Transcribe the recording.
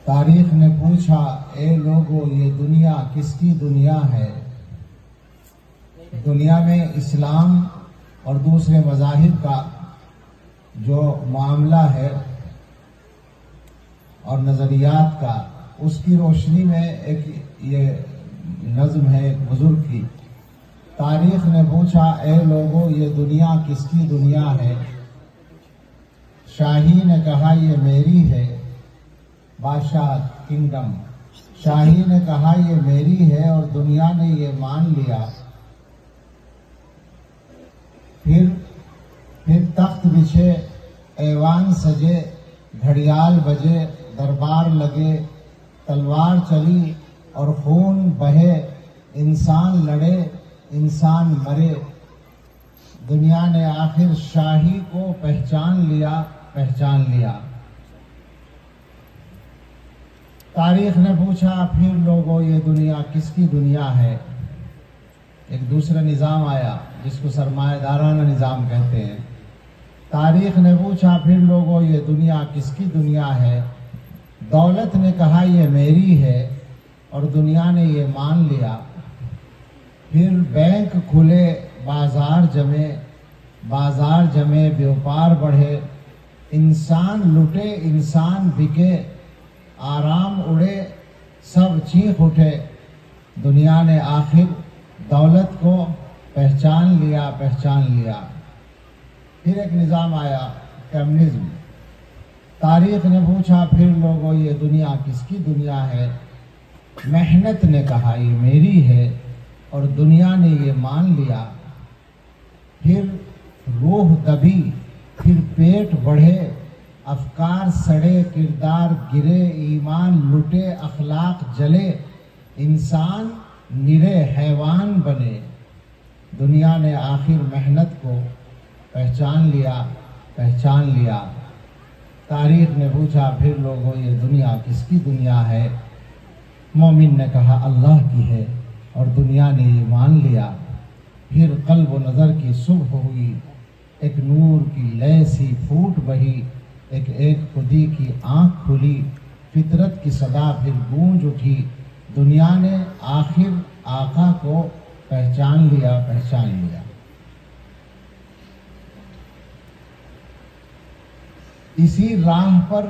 تاریخ نے پوچھا اے لوگو یہ دنیا کس کی دنیا ہے؟ دنیا میں اسلام اور دوسرے مذاہب کا جو معاملہ ہے اور نظریات کا، اس کی روشنی میں ایک یہ نظم ہے ایک بزرگ کی۔ تاریخ نے پوچھا اے لوگو یہ دنیا کس کی دنیا ہے؟ شاہی نے کہا یہ میری ہے، بادشاہ کنگڈم۔ شاہی نے کہا یہ میری ہے اور دنیا نے یہ مان لیا۔ پھر تخت بچھے، ایوان سجے، گھڑیال بجے، دربار لگے، تلوار چلی اور خون بہے، انسان لڑے انسان مرے۔ دنیا نے آخر شاہی کو پہچان لیا۔ تاریخ نے پوچھا پھر لوگوں یہ دنیا کس کی دنیا ہے؟ ایک دوسرا نظام آیا جس کو سرمایہ دارانہ نظام کہتے ہیں۔ تاریخ نے پوچھا پھر لوگوں یہ دنیا کس کی دنیا ہے؟ دولت نے کہا یہ میری ہے اور دنیا نے یہ مان لیا۔ پھر بینک کھلے، بازار جمے، بیوپار بڑھے، انسان لٹے انسان بکے، آرام اڑے سب چیخ اٹھے۔ دنیا نے آخر دولت کو پہچان لیا۔ پھر ایک نظام آیا کمیونزم۔ تاریخ نے پوچھا پھر لوگوں یہ دنیا کس کی دنیا ہے؟ محنت نے کہا یہ میری ہے اور دنیا نے یہ مان لیا۔ پھر روح دبی، پھر پیٹ بڑھے، افکار سڑے، کردار گرے، ایمان لٹے، اخلاق جلے، انسان نرے حیوان بنے۔ دنیا نے آخر محنت کو پہچان لیا۔ تاریخ نے پوچھا پھر لوگوں یہ دنیا کس کی دنیا ہے؟ مومن نے کہا اللہ کی ہے اور دنیا نے یہ مان لیا۔ پھر قلب و نظر کی صبح ہوئی، ایک نور کی لے سی پھوٹ بہی، ایک خودی کی آنکھ کھلی، فطرت کی صدا پھر گونج اٹھی۔ دنیا نے آخر آقا کو پہچان لیا۔ اسی راہ پر